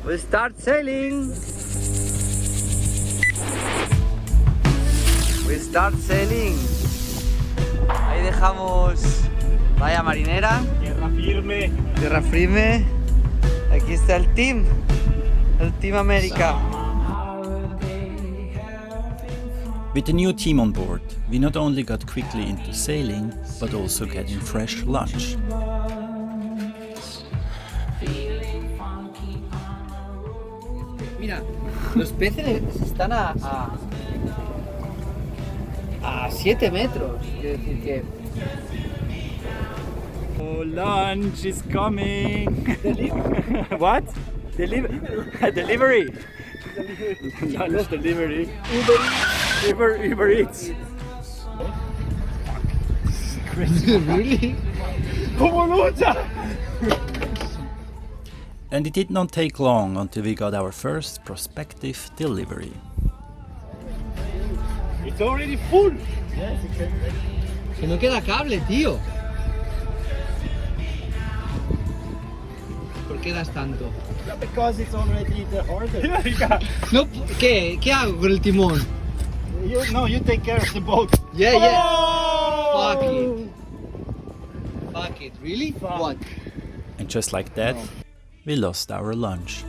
We start sailing. We start sailing. Ahí dejamos valla marinera. Tierra firme. Tierra firme. Aquí está el Team América. With the new team on board, we not only got quickly into sailing, but also getting fresh lunch. Mira, los peces están a 7 metros. Quiero decir que... Oh, lunch is coming. What? Delivery. Lunch delivery. Uber Eats. Really? ¿Cómo lucha? And it did not take long until we got our first prospective delivery. It's already full. Que no queda cable, tío. ¿Por qué das tanto? Because it's already the order. No, ¿qué hago con el timón? You take care of the boat. Yeah. Oh! Fuck it. Really? Fuck. What? And just like that, we lost our lunch.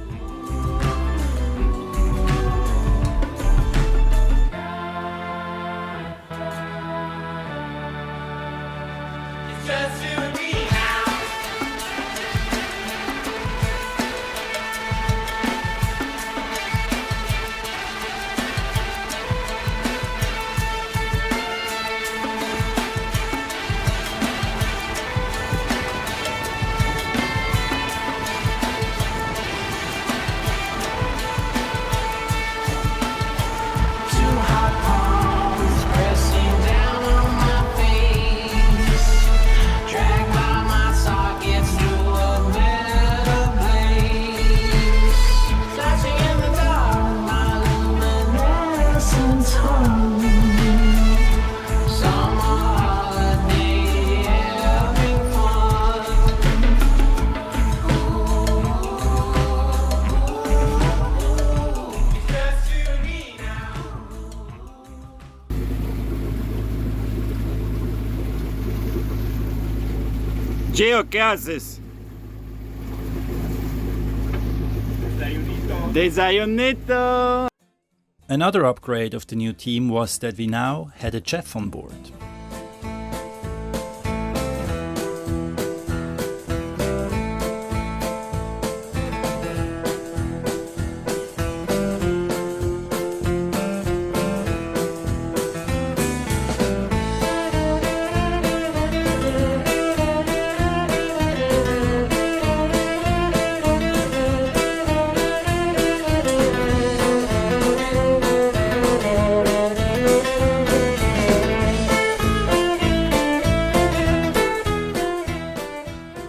Gio, ¿qué haces? Desayunito. Another upgrade of the new team was that we now had a chef on board.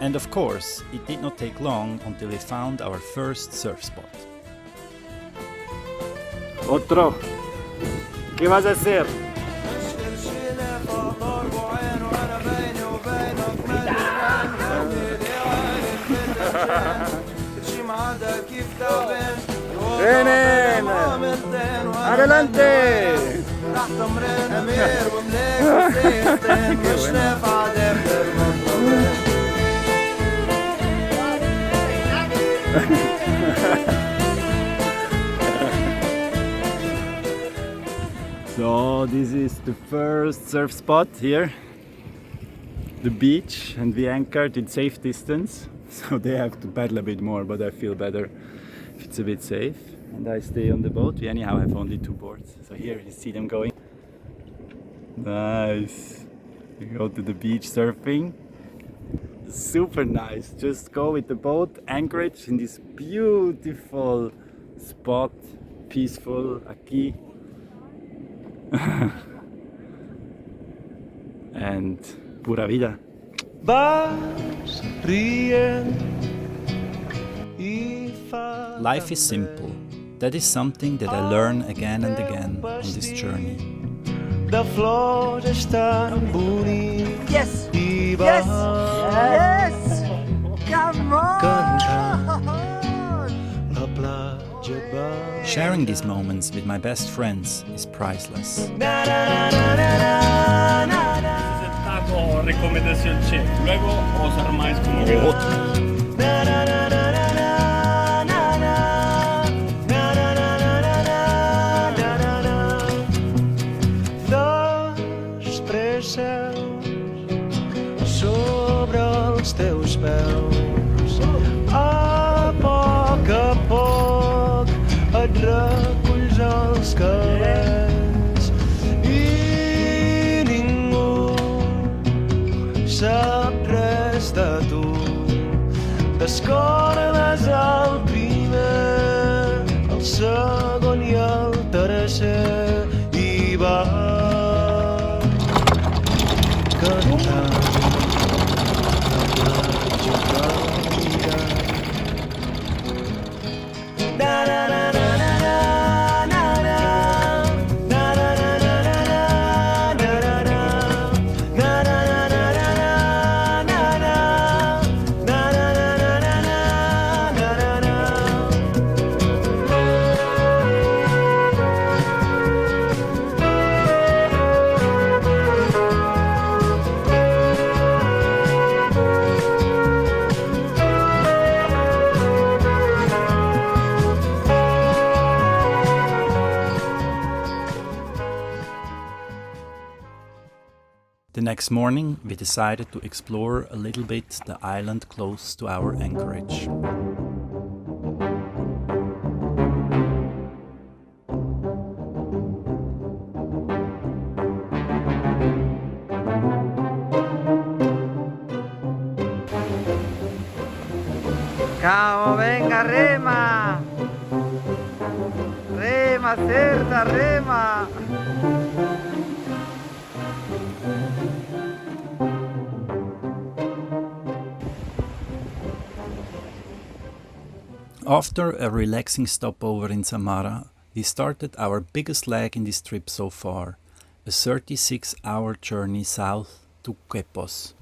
And of course, it did not take long until we found our first surf spot. Otro. ¿Qué vas a hacer? ¡Vienen! ¡Adelante! So this is the first surf spot here, the beach, and we anchored in safe distance, so they have to paddle a bit more, but I feel better if it's a bit safe. And I stay on the boat. We anyhow have only 2 boards, so here you see them going. Nice. We go to the beach surfing. Super nice. Just go with the boat, anchorage in this beautiful spot, peaceful aquí. And pura vida. Life is simple. That is something that I learn again and again on this journey. Yes! Yes! Yes! Come on! Sharing these moments with my best friends is priceless. This is el taco recomendación chef. Luego os armáis como queráis. Sobre els teus peus, a poc et reculls els cabells i ningú sap res de tu. Descordes el primer, el segon i el tercer i vas cantant. The next morning, we decided to explore a little bit the island close to our anchorage. Camo, venga, rema! Rema, certa, rema! After a relaxing stopover in Samara, we started our biggest leg in this trip so far, a 36-hour journey south to Quepos.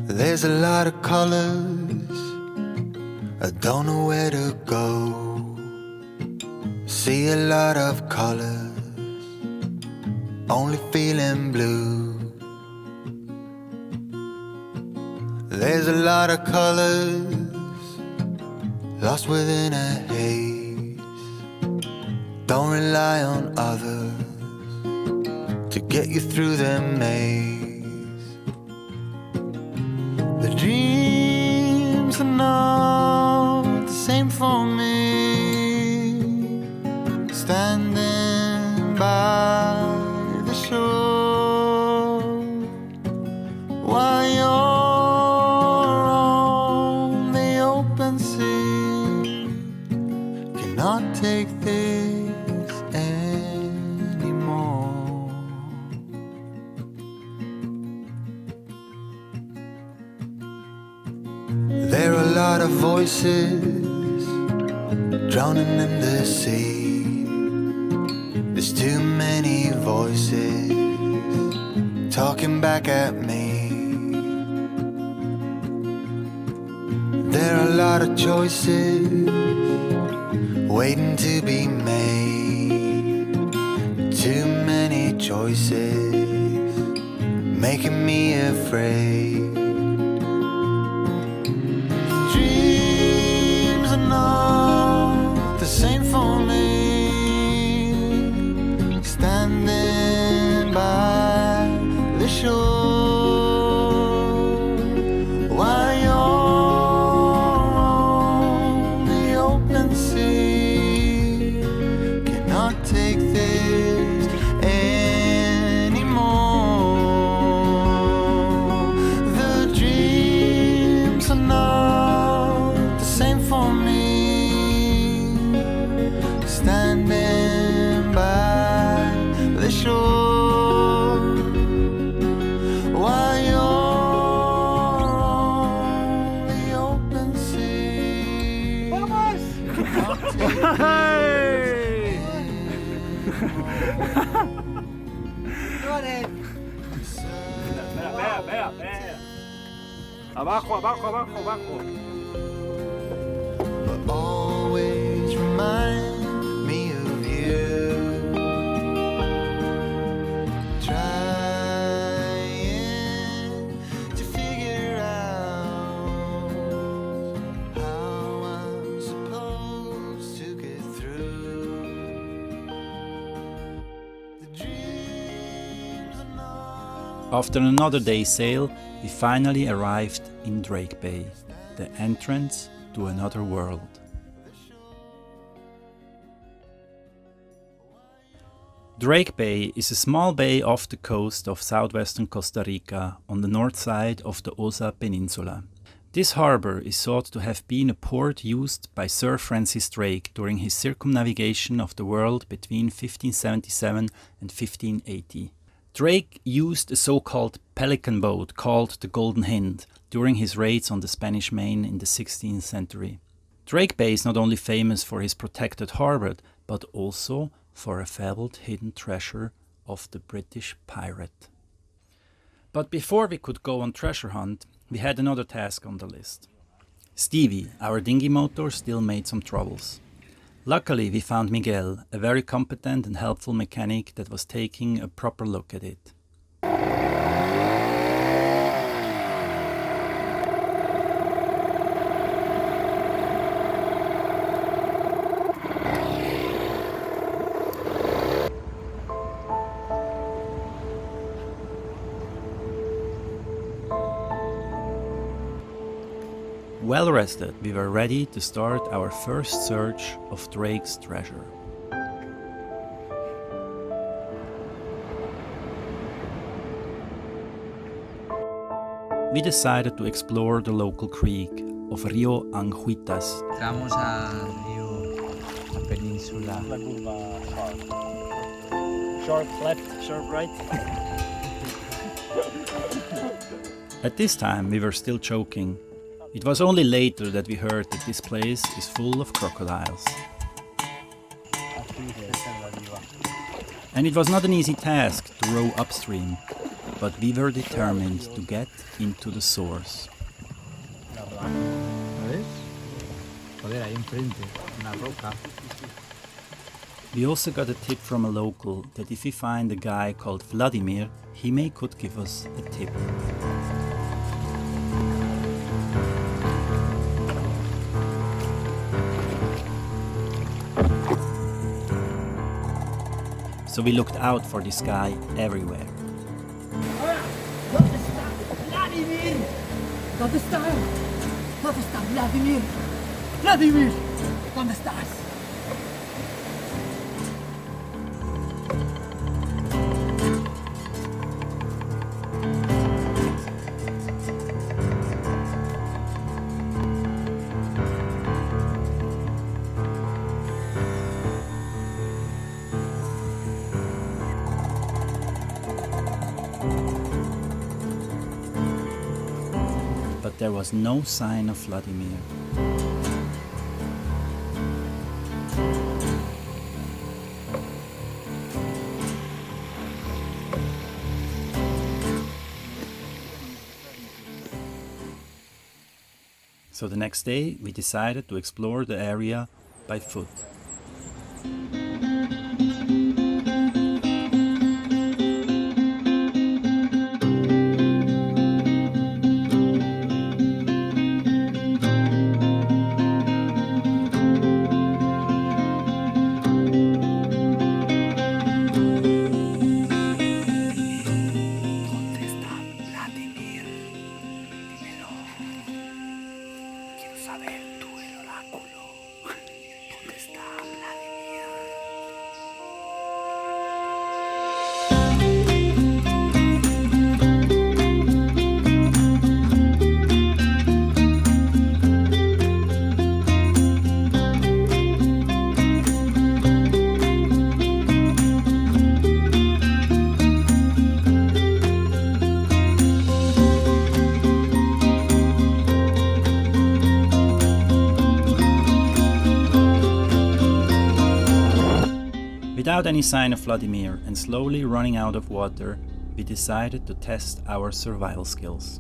There's a lot of colors, I don't know where to go. See a lot of colors, only feeling blue. There's a lot of colors, lost within a haze. Don't rely on others to get you through the maze. The dreams are not the same for me. Standing by the shore while you're on the open sea. Cannot take this anymore. There are a lot of voices drowning in the sea. There's too many voices talking back at me. There are a lot of choices waiting to be made. Too many choices making me afraid. Dreams are not the same for me. Standing by the shore while you're on the open sea. Cannot take this anymore. The dreams are not the same for me. Standing by the shore Abajo, abajo, abajo, abajo. but always remind me of you. Trying to figure out how I'm supposed to get through the dreams are not. After another day's sail, we finally arrived in Drake Bay, the entrance to another world. Drake Bay is a small bay off the coast of southwestern Costa Rica on the north side of the Osa Peninsula. This harbour is thought to have been a port used by Sir Francis Drake during his circumnavigation of the world between 1577 and 1580. Drake used a so-called pelican boat called the Golden Hind during his raids on the Spanish Main in the 16th century. Drake Bay is not only famous for his protected harbour, but also for a fabled hidden treasure of the British pirate. But before we could go on treasure hunt, we had another task on the list. Stevie, our dinghy motor, still made some troubles. Luckily, we found Miguel, a very competent and helpful mechanic that was taking a proper look at it. Well rested, we were ready to start our first search of Drake's treasure. We decided to explore the local creek of Rio Anguitas. Entramos al río, la península. La curva sharp. Sharp left, sharp right. At this time, we were still choking. It was only later that we heard that this place is full of crocodiles. And it was not an easy task to row upstream, but we were determined to get into the source. ¿Ves? Joder, ahí enfrente, una roca. We also got a tip from a local that if we find a guy called Vladimir, he could give us a tip. So we looked out for this guy everywhere. ¿Dónde está Vladimir? ¿Dónde está? ¿Dónde está Vladimir? Vladimir, ¿dónde estás? But there was no sign of Vladimir. So the next day, we decided to explore the area by foot. Without any sign of Vladimir and slowly running out of water, we decided to test our survival skills.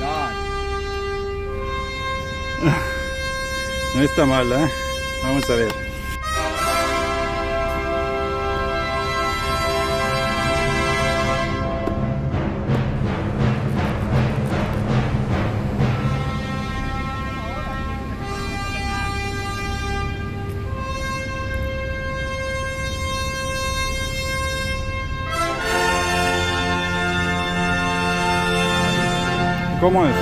God. No está mal, ¿eh? Vamos a ver. ¿Cómo es?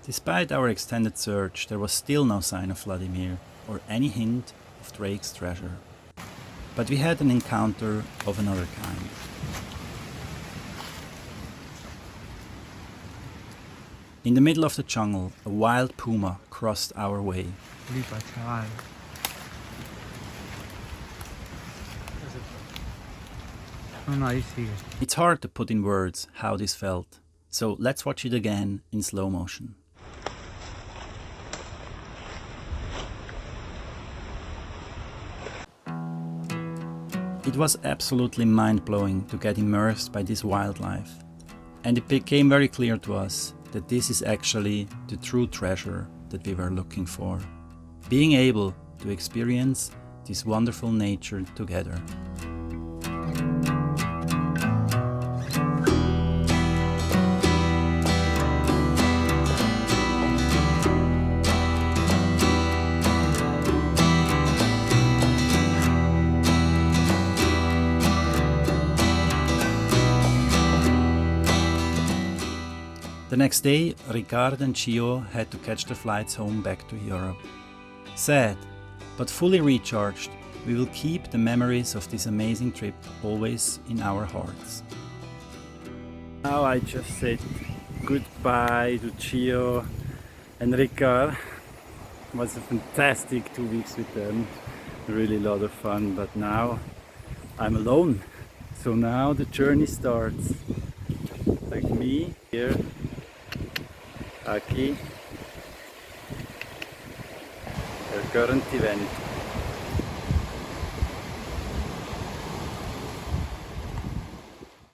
Despite our extended search, there was still no sign of Vladimir or any hint of Drake's treasure. But we had an encounter of another kind. In the middle of the jungle, a wild puma crossed our way. Flipa, chaval. No, ahí sigue. It's hard to put in words how this felt, so let's watch it again in slow motion. It was absolutely mind-blowing to get immersed by this wildlife, and it became very clear to us that this is actually the true treasure that we were looking for. Being able to experience this wonderful nature together. The next day, RIcard and Gio had to catch their flights home back to Europe. Sad, but fully recharged, we will keep the memories of this amazing trip always in our hearts. Now I just said goodbye to Gio and RIcard. It was a fantastic 2 weeks with them, really a lot of fun, but now I'm alone. So now the journey starts. Like me here, aquí, el current event.